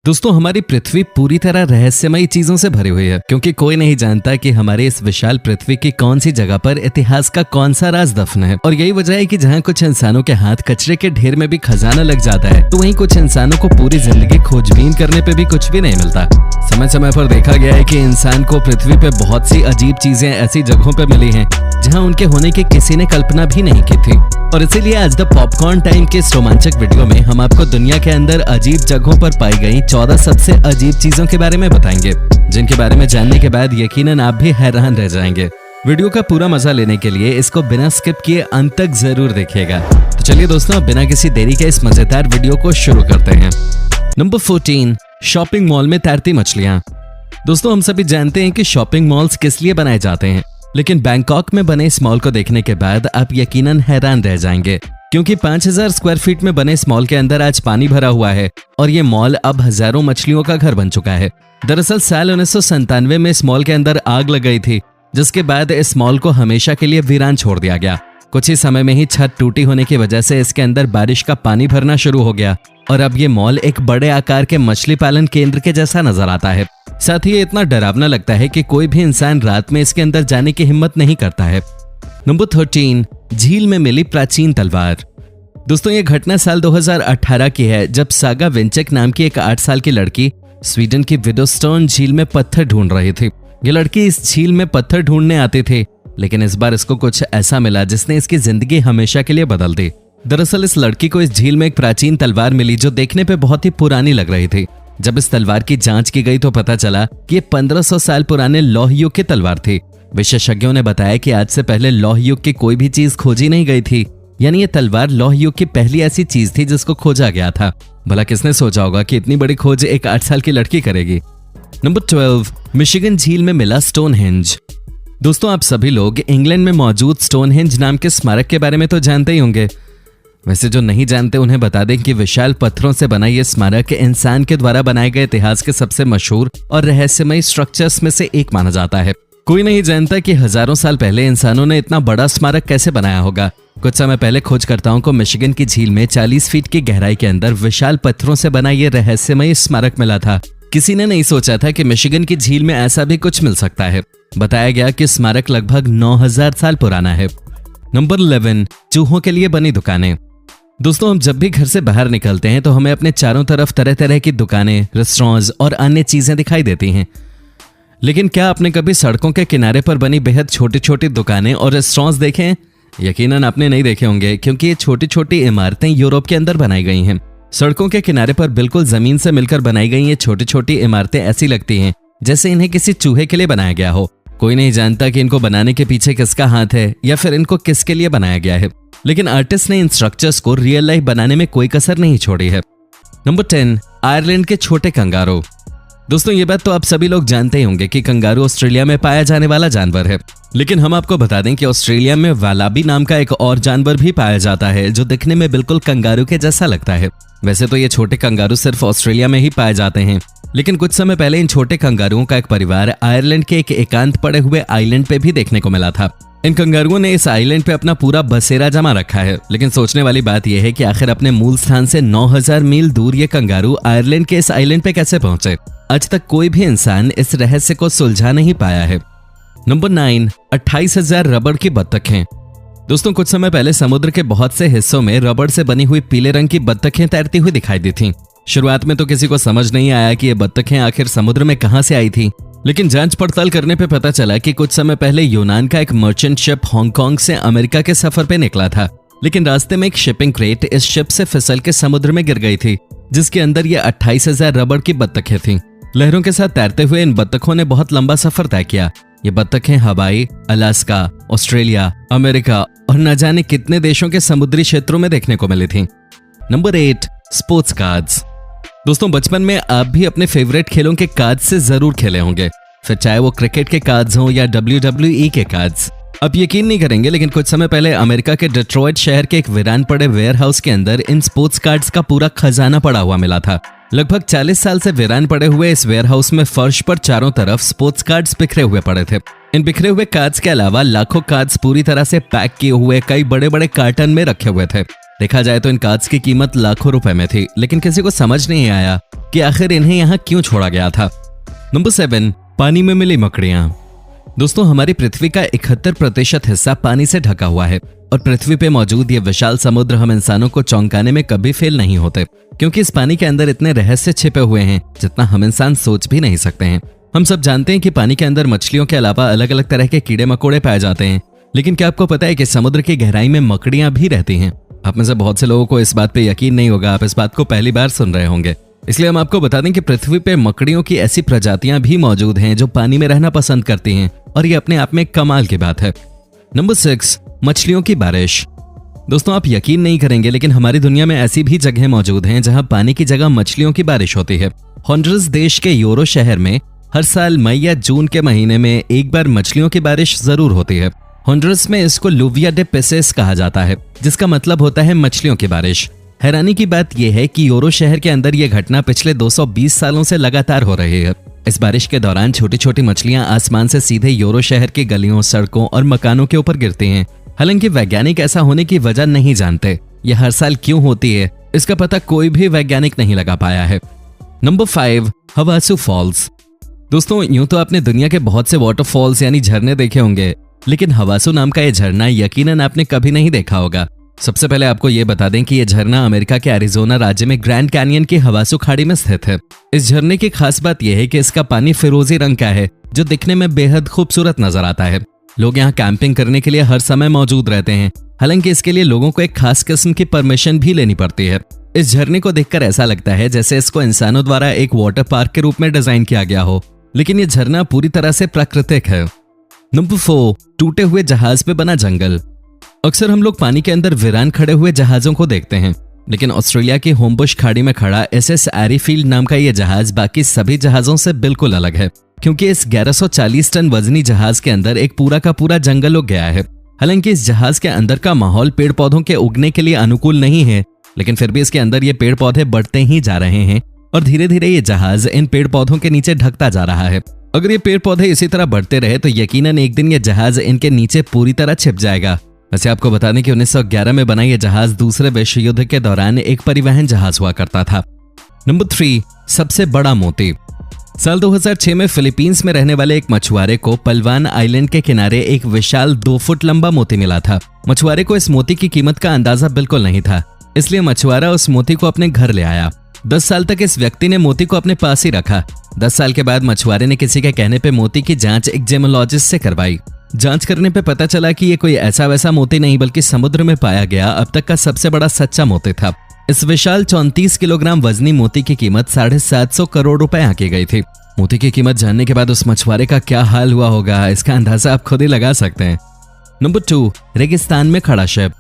दोस्तों हमारी पृथ्वी पूरी तरह रहस्यमयी चीजों से भरी हुई है क्योंकि कोई नहीं जानता कि हमारे इस विशाल पृथ्वी की कौन सी जगह पर इतिहास का कौन सा राज दफन है। और यही वजह है कि जहाँ कुछ इंसानों के हाथ कचरे के ढेर में भी खजाना लग जाता है तो वहीं कुछ इंसानों को पूरी जिंदगी खोजबीन करने पे भी कुछ भी नहीं मिलता। समय समय पर देखा गया है कि इंसान को पृथ्वी पे बहुत सी अजीब चीजें ऐसी जगहों पे मिली हैं जहां उनके होने की किसी ने कल्पना भी नहीं की थी। और इसीलिए आज द पॉपकॉर्न टाइम के इस रोमांचक वीडियो में हम आपको दुनिया के अंदर अजीब जगहों पर पाई गई 14 सबसे अजीब चीजों के बारे में बताएंगे, जिनके बारे में जानने के बाद यकीनन आप भी हैरान रह जाएंगे। वीडियो का पूरा मजा लेने के लिए इसको बिना स्किप किए अंत तक जरूर देखिएगा। तो चलिए दोस्तों, बिना किसी देरी के इस मजेदार वीडियो को शुरू करते हैं। नंबर 14, शॉपिंग मॉल में तैरती मछलियां। दोस्तों हम सभी जानते हैं कि शॉपिंग मॉल्स किस लिए बनाए जाते हैं, लेकिन बैंकॉक में बने इस मॉल को देखने के बाद आप यकीनन हैरान रह जाएंगे क्योंकि 5000 स्क्वायर फीट में बने इस मॉल के अंदर आज पानी भरा हुआ है और ये मॉल अब हजारों मछलियों का घर बन चुका है। दरअसल साल 1997 में इस मॉल के अंदर आग लग गई थी, जिसके बाद इस मॉल को हमेशा के लिए वीरान छोड़ दिया गया। कुछ ही समय में ही छत टूटी होने की वजह से इसके अंदर बारिश का पानी भरना शुरू हो गया और अब ये मॉल एक बड़े आकार के मछली पालन केंद्र के जैसा नजर आता है। साथ ही ये इतना डरावना लगता है कि कोई भी इंसान रात में इसके अंदर जाने की हिम्मत नहीं करता है। नंबर 13, झील में मिली प्राचीन तलवार। दोस्तों ये घटना साल 2018 की है, जब सागा विंचेक नाम की एक 8 साल की लड़की स्वीडन की विडोस्टोन झील में पत्थर ढूंढ रही थी। ये लड़की इस झील में पत्थर ढूंढने आती थी, लेकिन इस बार इसको कुछ ऐसा मिला जिसने इसकी जिंदगी हमेशा के लिए बदल दी। दरअसल इस लड़की को इस झील में एक प्राचीन तलवार मिली जो देखने पे बहुत ही पुरानी लग रही थी। जब इस तलवार की जांच की गई तो पता चला कि ये 1500 साल पुराने लौह युग की तलवार थी। विशेषज्ञों ने बताया कि आज से पहले लौह युग की कोई भी चीज खोजी नहीं गई थी, यानी ये तलवार लौह युग की पहली ऐसी चीज थी जिसको खोजा गया था। भला किसने सोचा होगा कि इतनी बड़ी खोज एक 8 साल की लड़की करेगी। नंबर 12, मिशिगन झील में मिला स्टोनहेंज। दोस्तों आप सभी लोग इंग्लैंड में मौजूद स्टोनहेंज नाम के स्मारक के बारे में तो जानते ही होंगे। वैसे जो नहीं जानते उन्हें बता दें कि विशाल पत्थरों से बना यह स्मारक इंसान के द्वारा बनाए गए इतिहास के सबसे मशहूर और रहस्यमयी स्ट्रक्चर्स में से एक माना जाता है। कोई नहीं जानता कि हजारों साल पहले इंसानों ने इतना बड़ा स्मारक कैसे बनाया होगा। कुछ समय पहले खोजकर्ताओं को मिशिगन की झील में 40 फीट की गहराई के अंदर विशाल पत्थरों से बना यह रहस्यमयी स्मारक मिला था। किसी ने नहीं सोचा था कि मिशिगन की झील में ऐसा भी कुछ मिल सकता है। बताया गया कि स्मारक लगभग 9000 साल पुराना है। नंबर 11, चूहों के लिए बनी दुकानें। दोस्तों हम जब भी घर से बाहर निकलते हैं तो हमें अपने चारों तरफ तरह तरह की दुकानें, रेस्टोरेंट्स और अन्य चीजें दिखाई देती हैं, लेकिन क्या आपने कभी सड़कों के किनारे पर बनी बेहद छोटी छोटी दुकानें और रेस्टोरेंट्स देखे हैं? यकीनन आपने नहीं देखे होंगे क्योंकि ये छोटी छोटी इमारतें यूरोप के अंदर बनाई गई हैं। सड़कों के किनारे पर बिल्कुल जमीन से मिलकर बनाई गई ये छोटी छोटी इमारतें ऐसी लगती हैं जैसे इन्हें किसी चूहे के लिए बनाया गया हो। कोई नहीं जानता कि इनको बनाने के पीछे किसका हाथ है या फिर इनको किसके लिए बनाया गया है, लेकिन आर्टिस्ट ने इन स्ट्रक्चर्स को रियल लाइफ बनाने में कोई कसर नहीं छोड़ी है। नंबर 10, आयरलैंड के छोटे कंगारू। दोस्तों ये बात तो आप सभी लोग जानते ही होंगे कि कंगारू ऑस्ट्रेलिया में पाया जाने वाला जानवर है, लेकिन हम आपको बता दें कि ऑस्ट्रेलिया में वालाबी नाम का एक और जानवर भी पाया जाता है जो दिखने में बिल्कुल कंगारू के जैसा लगता है। वैसे तो ये छोटे कंगारू सिर्फ ऑस्ट्रेलिया में ही पाए जाते हैं, लेकिन कुछ समय पहले इन छोटे कंगारुओं का एक परिवार आयरलैंड के एक एकांत पड़े हुए आइलैंड पे भी देखने को मिला था। इन कंगारुओं ने इस आइलैंड पे अपना पूरा बसेरा जमा रखा है, लेकिन सोचने वाली बात यह है कि आखिर अपने मूल स्थान से 9000 मील दूर ये कंगारू आयरलैंड के इस आइलैंड पे कैसे पहुंचे? आज तक कोई भी इंसान इस रहस्य को सुलझा नहीं पाया है। नंबर 9, 28,000 रबड़ की बत्तखें। दोस्तों कुछ समय पहले समुद्र के बहुत से हिस्सों में रबड़ से बनी हुई पीले रंग की बत्तखें तैरती हुई दिखाई दी थीं। शुरुआत में तो किसी को समझ नहीं आया कि ये बत्तखें आखिर समुद्र में कहां से आई थी, लेकिन जांच पड़ताल करने पे पता चला कि कुछ समय पहले यूनान का एक मर्चेंट शिप हांगकांग से अमेरिका के सफर पे निकला था, लेकिन रास्ते में एक शिपिंग क्रेट इस शिप से फिसल के समुद्र में गिर गई थी, जिसके अंदर ये 28,000 रबड़ की बत्तखें थीं। लहरों के साथ तैरते हुए इन बत्तखों ने बहुत लंबा सफर तय किया। ये बत्तखें हवाई, अलास्का, ऑस्ट्रेलिया, अमेरिका और न जाने कितने देशों के समुद्री क्षेत्रों में देखने को मिली थीं। Number 8, sports cards. दोस्तों बचपन में आप भी अपने फेवरेट खेलों के कार्ड्स से जरूर खेले होंगे, फिर चाहे वो क्रिकेट के कार्ड्स हों या WWE के कार्ड्स। आप यकीन नहीं करेंगे, लेकिन कुछ समय पहले अमेरिका के डिट्रॉइट शहर के एक वीरान पड़े वेयरहाउस के अंदर इन स्पोर्ट्स कार्ड्स का पूरा खजाना पड़ा हुआ मिला था। लगभग 40 साल से वीरान पड़े हुए इस वेयरहाउस में फर्श पर चारों तरफ स्पोर्ट्स कार्ड्स बिखरे हुए पड़े थे। इन बिखरे हुए कार्ड्स के अलावा लाखों कार्ड्स पूरी तरह से पैक किए हुए कई बड़े बड़े कार्टन में रखे हुए थे। देखा जाए तो इन कार्ड्स की कीमत लाखों रुपए में थी, लेकिन किसी को समझ नहीं आया कि आखिर इन्हें यहाँ क्यों छोड़ा गया था। नंबर 7, पानी में मिली मकड़ियां। दोस्तों, हमारी पृथ्वी का 71% हिस्सा पानी से ढका हुआ है और पृथ्वी पे मौजूद ये विशाल समुद्र हम इंसानों को चौंकाने में कभी फेल नहीं होते, क्योंकि इस पानी के अंदर इतने रहस्य छिपे हुए हैं जितना हम इंसान सोच भी नहीं सकते हैं। हम सब जानते हैं कि पानी के अंदर मछलियों के अलावा अलग अलग तरह के कीड़े मकोड़े पाए जाते हैं, लेकिन क्या आपको पता है कि समुद्र की गहराई में मकड़ियां भी रहती हैं? आप में से बहुत से लोगों को इस बात पे यकीन नहीं होगा, आप इस बात को पहली बार सुन रहे होंगे, इसलिए हम आपको बता दें कि पृथ्वी पे मकड़ियों की ऐसी प्रजातियां भी मौजूद हैं जो पानी में रहना पसंद करती हैं, और ये अपने आप में कमाल की बात है। नंबर 6, मछलियों की बारिश। दोस्तों, आप यकीन नहीं करेंगे, लेकिन हमारी दुनिया में ऐसी भी जगह मौजूद हैं जहां पानी की जगह मछलियों की बारिश होती है। होंडुरस देश के योरो शहर में हर साल मई या जून के महीने में एक बार मछलियों की बारिश जरूर होती है। होंडुरस में इसको लुविया डे पेसेस कहा जाता है, जिसका मतलब होता है मछलियों की बारिश। हैरानी की बात यह है कि योरो शहर के अंदर यह घटना पिछले 220 सालों से लगातार हो रही है। इस बारिश के दौरान छोटी छोटी मछलियां आसमान से सीधे योरो शहर की गलियों, सड़कों और मकानों के ऊपर गिरती हैं। हालांकि वैज्ञानिक ऐसा होने की वजह नहीं जानते। यह हर साल क्यों होती है, इसका पता कोई भी वैज्ञानिक नहीं लगा पाया है। Number 5, Havasu Falls. दोस्तों, यूं तो आपने दुनिया के बहुत से वाटरफॉल्स यानी झरने देखे होंगे, लेकिन हवासू नाम का यह झरना यकीनन आपने कभी नहीं देखा होगा। सबसे पहले आपको यह बता दें कि यह झरना अमेरिका के एरिजोना राज्य में ग्रैंड कैनियन की हवासू खाड़ी में स्थित है। इस झरने की खास बात यह है कि इसका पानी फिरोजी रंग का है, जो दिखने में बेहद खूबसूरत नजर आता है। लोग यहाँ कैंपिंग करने के लिए हर समय मौजूद रहते हैं, हालांकि इसके लिए लोगों को एक खास किस्म की परमिशन भी लेनी पड़ती है। इस झरने को देखकर ऐसा लगता है जैसे इसको इंसानों द्वारा एक वाटर पार्क के रूप में डिजाइन किया गया हो, लेकिन यह झरना पूरी तरह से प्राकृतिक है। नंबर 4, टूटे हुए जहाज पे बना जंगल। अक्सर हम लोग पानी के अंदर वीरान खड़े हुए जहाजों को देखते हैं, लेकिन ऑस्ट्रेलिया की होमबुश खाड़ी में खड़ा SS एरीफील्ड नाम का यह जहाज बाकी सभी जहाजों से बिल्कुल अलग है, क्योंकि इस 1140 टन वजनी जहाज के अंदर एक पूरा का पूरा जंगल उग गया है। हालांकि इस जहाज के अंदर का माहौल पेड़ पौधों के उगने के लिए अनुकूल नहीं है, लेकिन फिर भी इसके अंदर ये पेड़ पौधे बढ़ते ही जा रहे हैं और धीरे धीरे ये जहाज इन पेड़ पौधों के नीचे ढकता जा रहा है। अगर ये पेड़ पौधे इसी तरह बढ़ते रहे तो यकीनन एक दिन ये जहाज इनके नीचे पूरी तरह छिप जाएगा। वैसे आपको बता दें कि 1911 में बना यह जहाज दूसरे विश्व युद्ध के दौरान एक परिवहन जहाज हुआ करता था। नंबर 3, सबसे बड़ा मोती। साल 2006 में फिलीपींस में रहने वाले एक मछुआरे को पलवान आइलैंड के किनारे एक विशाल 2 फुट लंबा मोती मिला था। मछुआरे को इस मोती की कीमत का अंदाजा बिल्कुल नहीं था, इसलिए मछुआरा उस मोती को अपने घर ले आया। 10 साल तक इस व्यक्ति ने मोती को अपने पास ही रखा। 10 साल के बाद मछुआरे ने किसी के कहने पे मोती की जांच एक जेमोलॉजिस्ट से करवाई। जांच करने पे पता चला कि ये कोई ऐसा वैसा मोती नहीं बल्कि समुद्र में पाया गया अब तक का सबसे बड़ा सच्चा मोती था। इस विशाल 34 किलोग्राम वजनी मोती की कीमत 750 करोड़ रुपए आंकी गई थी। मोती की कीमत जानने के बाद उस मछुआरे का क्या हाल हुआ होगा, इसका अंदाजा आप खुद ही लगा सकते हैं। नंबर 2, रेगिस्तान में खड़ा शिप।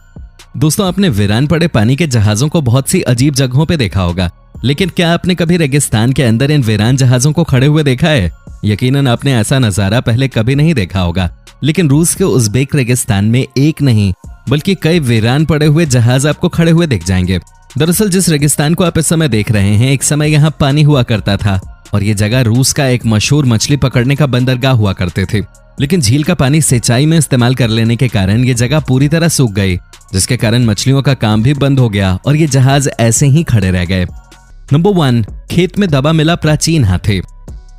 दोस्तों, आपने वीरान पड़े पानी के जहाजों को बहुत सी अजीब जगहों पे देखा होगा, लेकिन क्या आपने कभी रेगिस्तान के अंदर इन वीरान जहाजों को खड़े हुए देखा है? यकीनन आपने ऐसा नजारा पहले कभी नहीं देखा होगा, लेकिन रूस के उज़्बेक रेगिस्तान में एक नहीं बल्कि कई वीरान पड़े हुए जहाज आपको खड़े हुए दिख जाएंगे। दरअसल जिस रेगिस्तान को आप इस समय देख रहे हैं, एक समय यहाँ पानी हुआ करता था और ये जगह रूस का एक मशहूर मछली पकड़ने का बंदरगाह हुआ करते थे, लेकिन झील का पानी सिंचाई में इस्तेमाल कर लेने के कारण ये जगह पूरी तरह सूख गई, जिसके कारण मछलियों का काम भी बंद हो गया और ये जहाज ऐसे ही खड़े रह गए। नंबर 1, खेत में दबा मिला प्राचीन हाथी।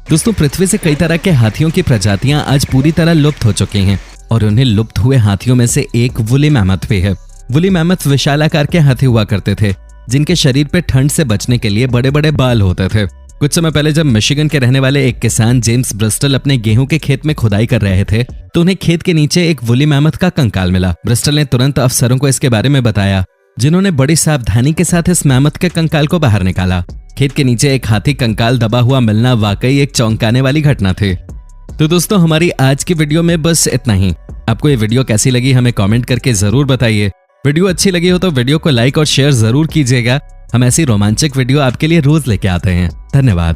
दोस्तों, पृथ्वी से कई तरह के हाथियों की प्रजातियां आज पूरी तरह लुप्त हो चुकी हैं और उन्हें लुप्त हुए हाथियों में से एक वुली मैमथ भी है। वुली मैमथ विशाल आकार के हाथी हुआ करते थे, जिनके शरीर पे ठंड से बचने के लिए बड़े बड़े बाल होते थे। कुछ समय पहले जब मिशिगन के रहने वाले एक किसान जेम्स ब्रिस्टल अपने गेहूं के खेत में खुदाई कर रहे थे, तो उन्हें खेत के नीचे एक वुली मैमथ का कंकाल मिला। ब्रिस्टल ने तुरंत अफसरों को इसके बारे में बताया, जिन्होंने बड़ी सावधानी के साथ इस मैमथ के कंकाल को बाहर निकाला। खेत के नीचे एक हाथी कंकाल दबा हुआ मिलना वाकई एक चौंकाने वाली घटना थी। तो दोस्तों, हमारी आज की वीडियो में बस इतना ही। आपको ये वीडियो कैसी लगी हमें कमेंट करके जरूर बताइए। वीडियो अच्छी लगी हो तो वीडियो को लाइक और शेयर जरूर कीजिएगा। हम ऐसी रोमांचक वीडियो आपके लिए रोज लेके आते हैं। धन्यवाद।